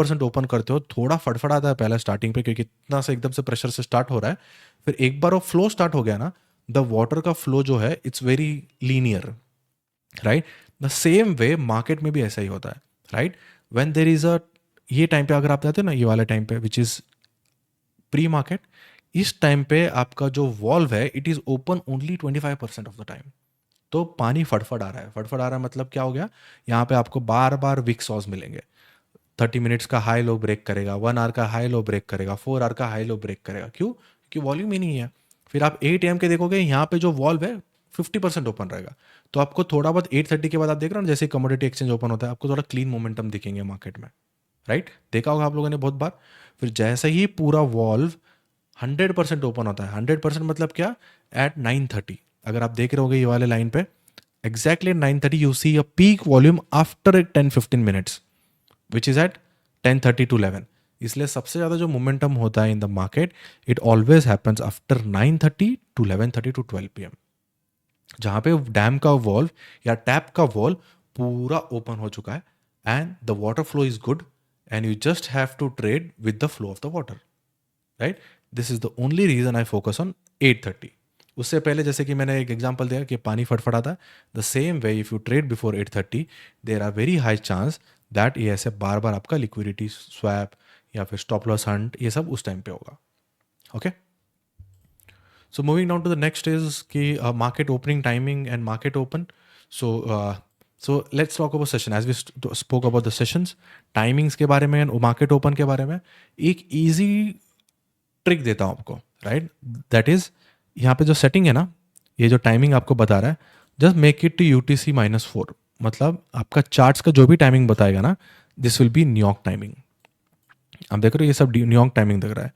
100% open करते हो, थोड़ा फड़फड़ाता है पहले स्टार्टिंग पे, क्योंकि इतना से एकदम से प्रेशर से स्टार्ट हो रहा है। फिर एक बार वो फ्लो स्टार्ट हो गया ना, द वाटर का फ्लो जो है it's very linear, right. The same way market में भी ऐसा ही होता है, right. When there is a, ये टाइम पे अगर आप जाते हो ना, ये वाले टाइम पे विच इज प्री मार्केट, इस टाइम पे आपका जो वॉल्व है it is open only 25% of the time. तो पानी फटफट आ रहा है, फटफट आ रहा है मतलब क्या हो गया, यहाँ पे आपको बार बार विक सॉस मिलेंगे। 30 मिनट्स का हाई लो ब्रेक करेगा, 1 आवर का हाई लो ब्रेक करेगा, 4 आवर का हाई लो ब्रेक करेगा। क्यों? क्योंकि वॉल्यूम ही नहीं है। फिर आप 8 AM के देखोगे, यहाँ पे जो वॉल्व है 50% ओपन रहेगा। तो आपको थोड़ा बहुत 8:30 के बाद आप देख रहे हो ना, जैसे कमोडिटी एक्सचेंज ओपन होता है, आपको थोड़ा क्लीन मोमेंटम दिखेंगे मार्केट में, राइट। देखा होगा आप लोगों ने बहुत बार। फिर जैसे ही पूरा वॉल्व 100% ओपन होता है, 100% मतलब क्या, एट 9:30, अगर आप देख रहे होगे ये वाले लाइन पे, exactly 9:30 you see a peak volume after 10-15 minutes which is at 10:30 to 11। इसलिए सबसे ज़्यादा जो मोमेंटम होता है in the market, it always happens after 9:30 to 11:30 to 12 PM, जहाँ पे डैम का वॉल्व या टैप का वॉल्व पूरा ओपन हो चुका है and the water flow is good and you just have to trade with the flow of the water, right. This is the only reason I focus on 8:30। उससे पहले जैसे कि मैंने एक एग्जांपल दिया कि पानी फटफटाता है, the same way if you trade before 8:30 there are very high chance that ये ऐसे बार बार आपका लिक्विडिटी स्वैप या फिर स्टॉप लॉस हंट ये सब उस टाइम पे होगा। Okay, so moving down to the next is कि market opening timing and market open. So let's talk about session as we spoke about the sessions, timings के बारे में एंड मार्केट ओपन के बारे में। एक ईजी ट्रिक देता हूँ आपको, राइट। दैट इज, यहाँ पे जो सेटिंग है ना, ये जो टाइमिंग आपको बता रहा है, just make it to UTC-4। मतलब आपका चार्ट्स का जो भी टाइमिंग बताएगा ना, this will be New York timing. आप देख रहे हो ये सब न्यूयॉर्क टाइमिंग दिख रहा है।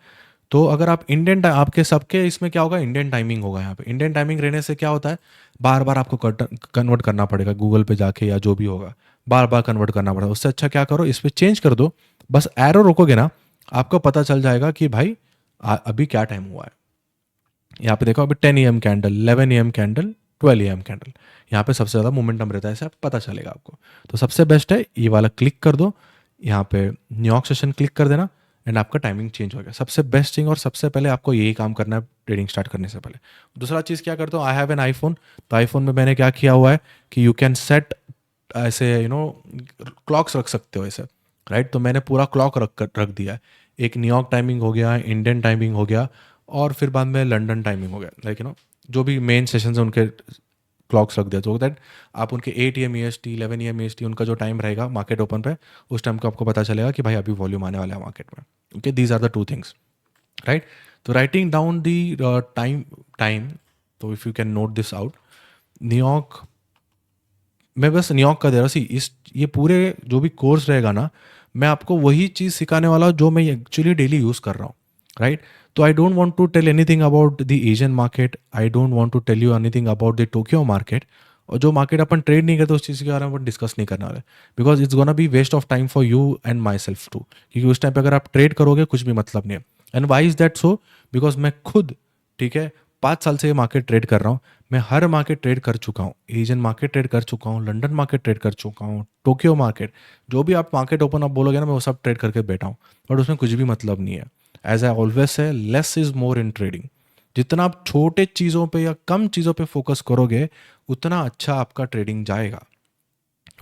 तो अगर आप इंडियन आपके सबके इसमें क्या होगा, इंडियन टाइमिंग होगा। यहाँ पे इंडियन टाइमिंग रहने से क्या होता है, बार बार आपको कन्वर्ट करना पड़ेगा गूगल पे जाके या जो भी होगा, बार बार कन्वर्ट करना पड़ेगा। उससे अच्छा क्या करो, इस पर चेंज कर दो, बस एरो रोकोगे ना, आपको पता चल जाएगा कि भाई अभी क्या टाइम हुआ है। यहाँ पे देखो अभी 10 AM candle, 11 AM candle, 12 AM candle, यहाँ पे सबसे ज़्यादा मोमेंटम रहता है, ऐसे आप पता चलेगा आपको। तो सबसे बेस्ट है ये वाला, क्लिक कर दो यहाँ पे, न्यूयॉर्क सेशन क्लिक कर देना एंड आपका टाइमिंग चेंज हो गया। सबसे बेस्ट थिंग, और सबसे पहले आपको यही काम करना है ट्रेडिंग स्टार्ट करने से पहले। दूसरा चीज़ क्या करता हूँ, आई हैव एन आईफोन, तो आईफोन में मैंने क्या किया हुआ है कि यू कैन सेट ऐसे क्लॉक्स रख सकते हो ऐसे, राइट। तो मैंने पूरा क्लॉक रख दिया है। एक न्यूयॉर्क टाइमिंग हो गया, इंडियन टाइमिंग हो गया, और फिर बाद में लंदन टाइमिंग हो गया, लाइक जो भी मेन सेशंस हैं उनके क्लॉक्स रख दिया, तो दैट आप उनके 8 AM EST, 11 AM EST उनका जो टाइम रहेगा मार्केट ओपन पे, उस टाइम को आपको पता चलेगा कि भाई अभी वॉल्यूम आने वाला है मार्केट में। Okay, these are the two things, right. तो राइटिंग डाउन दी टाइम, तो if you can note this out, New York, मैं बस न्यूयॉर्क का दे रहा सी, इस ये पूरे जो भी कोर्स रहेगा ना, मैं आपको वही चीज़ सिखाने वाला हूँ जो मैं एक्चुअली डेली यूज़ कर रहा हूँ, राइट। तो I don't want to tell anything about the Asian market, I don't want to tell you anything about the Tokyo market. और जो मार्केट अपन ट्रेड नहीं करते उस चीज़ के बारे में अपन डिस्कस नहीं करने वाले, because it's gonna be waste of time for you and myself too, क्योंकि उस टाइम पे अगर आप ट्रेड करोगे कुछ भी मतलब नहीं है। And why is that so, because मैं खुद, ठीक है, 5 साल से ये मार्केट ट्रेड कर रहा हूँ। मैं हर मार्केट ट्रेड कर चुका हूँ, एशियन मार्केट ट्रेड कर चुका हूँ, लंदन मार्केट ट्रेड कर चुका हूँ, टोक्यो मार्केट, जो भी आप मार्केट ओपन आप बोलोगे ना, मैं वो सब ट्रेड करके बैठा हूँ, बट उसमें कुछ भी मतलब नहीं है। As I always say, less is more in trading. जितना आप छोटे चीज़ों पे या कम चीज़ों पे फोकस करोगे, उतना अच्छा आपका ट्रेडिंग जाएगा।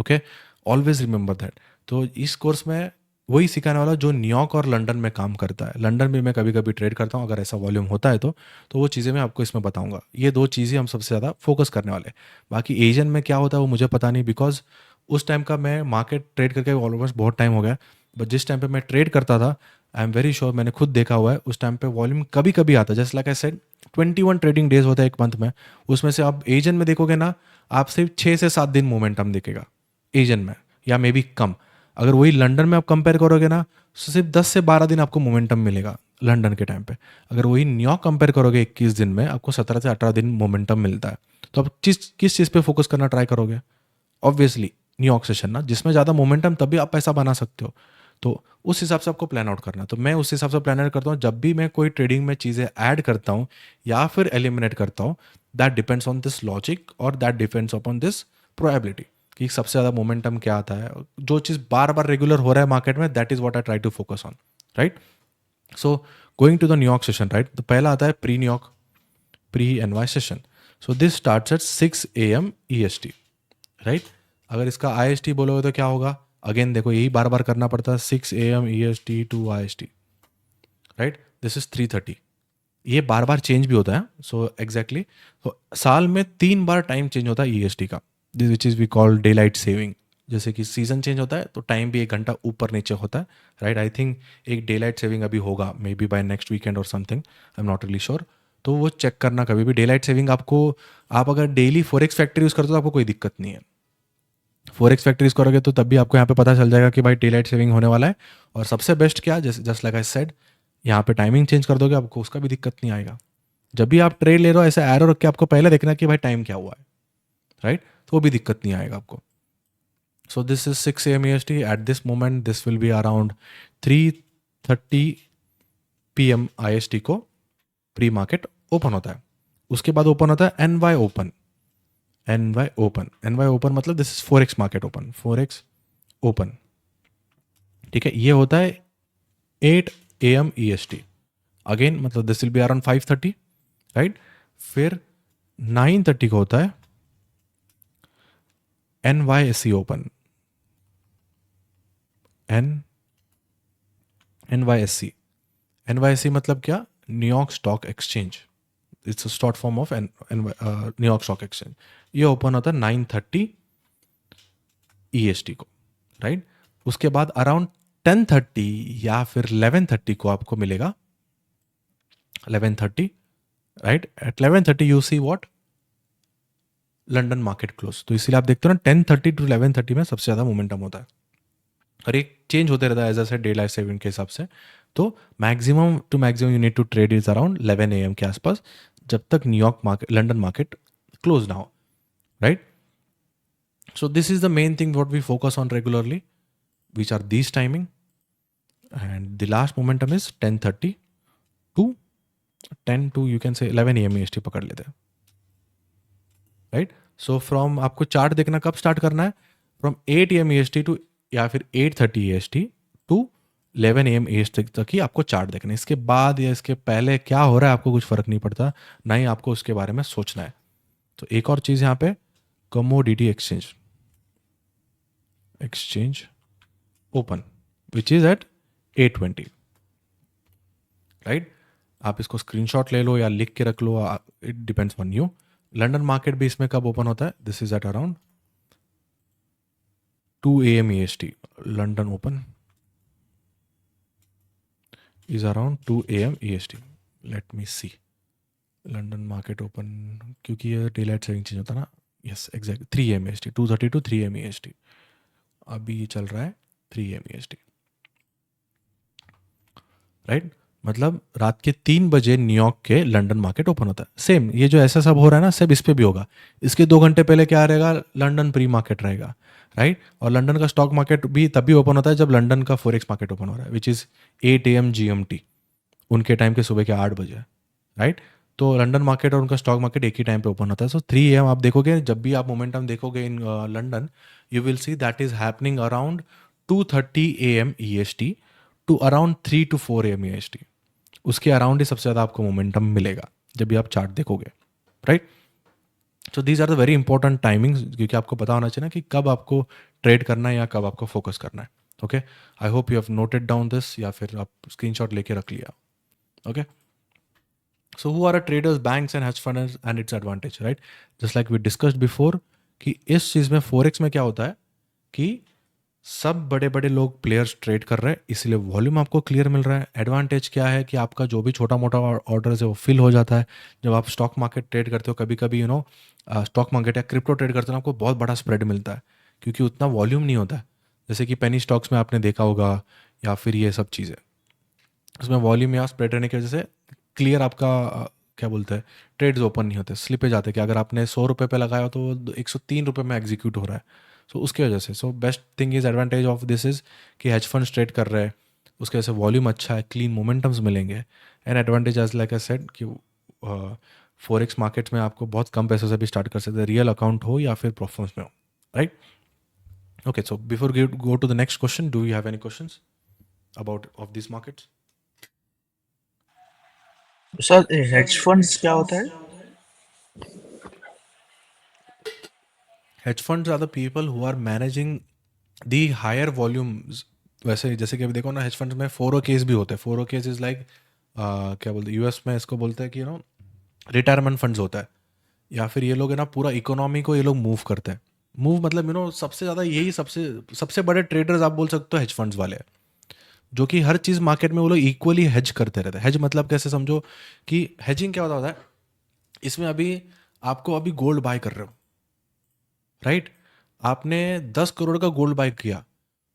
Okay, always remember that. तो इस कोर्स में वही सिखाने वाला जो न्यूयॉर्क और लंदन में काम करता है। लंदन में मैं कभी कभी ट्रेड करता हूँ, अगर ऐसा वॉल्यूम होता है तो वो चीज़ें मैं आपको इसमें बताऊंगा। ये 2 चीज़ें हम सबसे ज़्यादा फोकस करने वाले हैं। बाकी एशियन में क्या होता है वो मुझे पता नहीं, बिकॉज उस टाइम का मैं मार्केट ट्रेड करके ऑलमोस्ट बहुत टाइम हो गया। बट जिस टाइम पे मैं ट्रेड करता था, आई एम वेरी श्योर, मैंने खुद देखा हुआ है, उस टाइम पे वॉल्यूम कभी कभी आता है। जैसे like I said, 21 trading days होता है एक मंथ में, उसमें से आप एशियन में देखोगे ना, आप सिर्फ 6 से 7 दिन मोमेंटम दिखेगा एशियन में, या मे बी कम। अगर वही लंदन में आप कंपेयर करोगे ना, तो सिर्फ 10 से 12 दिन आपको मोमेंटम मिलेगा लंदन के टाइम पे। अगर वही न्यूयॉर्क कंपेयर करोगे 21 दिन में, आपको 17 से 18 दिन मोमेंटम मिलता है। तो आप किस चीज़ पे फोकस करना ट्राई करोगे? ऑब्वियसली न्यूयॉर्क सेशन ना, जिसमें ज़्यादा मोमेंटम, तभी आप पैसा बना सकते हो। तो उस हिसाब से आपको प्लान आउट करना। तो मैं उस हिसाब से प्लान आउट करता हूँ। जब भी मैं कोई ट्रेडिंग में चीज़ें ऐड करता हूँ या फिर एलिमिनेट करता हूँ, that depends on this logic और that depends upon this probability. कि सबसे ज़्यादा मोमेंटम क्या आता है, जो चीज़ बार बार रेगुलर हो रहा है मार्केट में, that is what I try to focus on, right. So going to the New York session, right, तो पहला आता है pre New York, pre NY session. So this starts at 6 AM EST, right. अगर इसका IST बोलोगे तो क्या होगा, अगेन देखो यही बार बार करना पड़ता है, 6 AM EST to IST, right. This is 3:30. ये बार बार चेंज भी होता है. सो एग्जैक्टली, तो साल में 3 बार टाइम चेंज होता है EST का, this which is we call day light saving. जैसे कि सीजन चेंज होता है तो टाइम भी 1 घंटा ऊपर नीचे होता है, राइट. आई थिंक एक डे लाइट सेविंग अभी होगा, maybe by next weekend और something, I am not really sure. तो वो चेक करना कभी भी. डे लाइट सेविंग आपको, आप अगर डेली फॉरेक्स फैक्ट्री यूज़ करते हो तो आपको कोई दिक्कत नहीं है. फॉरेक्स फैक्ट्रीज करोगे तो तब भी आपको यहाँ पे पता चल जाएगा कि भाई डे लाइट सेविंग होने वाला है. और सबसे बेस्ट क्या, जस्ट लाइक आई सेड, यहाँ पे टाइमिंग चेंज कर दोगे, आपको उसका भी दिक्कत नहीं आएगा. जब भी आप ट्रेड ले रहे हो ऐसे एरो रख के आपको पहले देखना कि भाई टाइम क्या हुआ है, राइट, तो वो भी दिक्कत नहीं आएगा आपको. सो this is 6 AM EST. At this moment this will be around 3:30 PM IST को प्री मार्केट ओपन होता है. उसके बाद ओपन होता है NY ओपन. NY ओपन मतलब this is forex market open, forex open, ठीक है. ये होता है 8 AM EST. अगेन मतलब this will be around 5:30, right. फिर 9:30 को होता है NYSE ओपन. NYSE मतलब क्या, New York stock exchange. It's short form of New York stock exchange. ये ओपन होता है 9:30 EST को, राइट. उसके बाद अराउंड 10:30 या फिर 11:30 को आपको मिलेगा 11:30, right. At 11:30 you see what, London market close. तो इसीलिए आप देखते हो ना 10:30 to 11:30 में सबसे ज़्यादा मोमेंटम होता है. और एक चेंज होते रहता है as a day light saving के हिसाब से. तो maximum to maximum you need to trade is around 11 AM के आसपास, जब तक New York market, London market close ना हो, right. So this is the main thing what we focus on regularly, which are these timing. And the last momentum is 10:30 to 10 to you can say 11 AM EST पकड़ लेते हैं, right. So from, आपको chart देखना कब start करना है, from 8 AM EST to, या फिर 8:30 EST टू 11 AM EST तक ही आपको चार्ट देखना है. इसके बाद या इसके पहले क्या हो रहा है आपको कुछ फर्क नहीं पड़ता, ना ही आपको उसके बारे में सोचना है. तो एक और चीज़ यहाँ पे, commodity exchange open which is at 8:20, right. आप इसको स्क्रीनशॉट ले लो या लिख के रख लो, it depends on you. London market भी इसमें कब ओपन होता है, this is at around 2 AM EST. London open is around 2 AM EST. Let me see. London market open, क्योंकि ये डे लाइट सेविंग चेंज होता है ना, yes exact 3 AM EST, 2:30 to 3 AM EST. अभी ये चल रहा है 3 AM EST, राइट. मतलब रात के 3 बजे न्यूयॉर्क के लंदन मार्केट ओपन होता है. सेम ये जो ऐसा सब हो रहा है ना, सब इस पे भी होगा. इसके 2 घंटे पहले क्या रहेगा, लंदन प्री मार्केट रहेगा, राइट. और लंदन का स्टॉक मार्केट भी तभी ओपन होता है जब लंदन का फॉरेक्स मार्केट ओपन हो रहा है, विच इज़ 8 AM GMT, उनके टाइम के सुबह के 8 बजे, राइट. तो लंदन मार्केट और उनका स्टॉक मार्केट एक ही टाइम पे ओपन होता है. सो 3 AM आप देखोगे, जब भी आप मोमेंटम देखोगे in London, you will see that is happening around 2:30 AM EST to around 3 to 4 AM EST. उसके अराउंड ही सबसे ज़्यादा आपको मोमेंटम मिलेगा जब भी आप चार्ट देखोगे, right. So these are the very important timings, क्योंकि आपको पता होना चाहिए ना कि कब आपको ट्रेड करना है या कब आपको फोकस करना है. Okay, I hope you have noted down this, या फिर आप स्क्रीनशॉट लेके रख लिया. Okay, so who are traders, banks and hedge funds and its advantage, right. Just like we discussed before कि इस चीज़ में फॉरेक्स में क्या होता है कि सब बड़े बड़े लोग प्लेयर्स ट्रेड कर रहे हैं, इसलिए वॉल्यूम आपको क्लियर मिल रहा है. एडवांटेज क्या है कि आपका जो भी छोटा मोटा ऑर्डर है वो फिल हो जाता है. जब आप स्टॉक मार्केट ट्रेड करते हो, कभी कभी स्टॉक मार्केट या क्रिप्टो ट्रेड करते हो, आपको बहुत बड़ा स्प्रेड मिलता है, क्योंकि उतना वॉल्यूम नहीं होता है. जैसे कि पेनी स्टॉक्स में आपने देखा होगा, या फिर ये सब चीज़ें, उसमें वॉल्यूम या स्प्रेड रहने की वजह से क्लियर आपका क्या बोलते हैं, ट्रेड्स ओपन नहीं होते, स्लिपेज आते, कि अगर आपने 100 रुपये पे लगाया तो 103 रुपये में एग्जीक्यूट हो रहा है. सो उसकी वजह से, so best thing is, advantage of this is कि हेज फंड ट्रेड कर रहे हैं, उसकी वजह से वॉल्यूम अच्छा है, क्लीन मोमेंटम्स मिलेंगे. And advantage edge like I said कि फॉरेक्स मार्केट्स में आपको बहुत कम पैसों से भी स्टार्ट कर सकते हैं, रियल अकाउंट हो या फिर प्रोफर्म्स में हो, right. Okay, so before we go to the next question, do you have any questions about of these markets? Sir hedge funds क्या होता है? Hedge funds are the people who are managing the higher volumes. वैसे जैसे कि अभी देखो ना, hedge fund में 401 भी होते हैं. 401 इज लाइक क्या बोलते हैं, यूएस में इसको बोलते हैं कि रिटायरमेंट फंड्स होता है. या फिर ये लोग है ना, पूरा इकोनॉमी को ये लोग मूव करते हैं. मूव मतलब सबसे ज़्यादा यही सबसे सबसे बड़े ट्रेडर्स आप बोल सकते हो हेज फंड्स वाले हैं, जो कि हर चीज़ मार्केट में वो लोग इक्वली हेज करते रहते हैं. हेज मतलब कैसे समझो कि हेजिंग क्या होता है, इसमें अभी आपको अभी गोल्ड बाय कर रहे हो, राइट? आपने 10 करोड़ का गोल्ड बाय किया,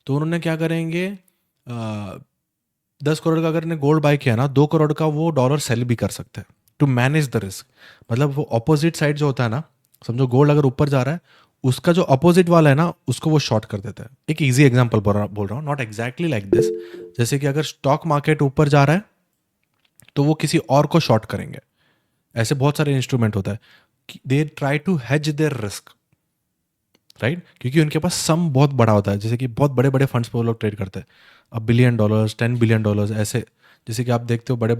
तो उन्होंने क्या करेंगे, 10 करोड़ का अगर ने गोल्ड बाय किया ना, 2 करोड़ का वो डॉलर सेल भी कर सकते हैं टू मैनेज द रिस्क. मतलब वो अपोजिट साइड जो होता है ना, समझो गोल्ड अगर ऊपर जा रहा है, उसका जो अपोजिट वाला है ना, उसको वो शॉर्ट कर देता है. एक इजी एग्जांपल बोल रहा हूँ, नॉट एग्जैक्टली लाइक दिस. जैसे कि अगर स्टॉक मार्केट ऊपर जा रहा है, तो वो किसी और को शॉर्ट करेंगे. ऐसे बहुत सारे इंस्ट्रूमेंट होता है, they try to hedge their risk, right? क्योंकि उनके पास सम बहुत बड़ा होता है, जैसे कि बहुत बड़े बड़े फंड्स पर वो लोग ट्रेड करते हैं. अब $1 बिलियन, $10 बिलियन ऐसे, जैसे कि आप देखते हो बड़े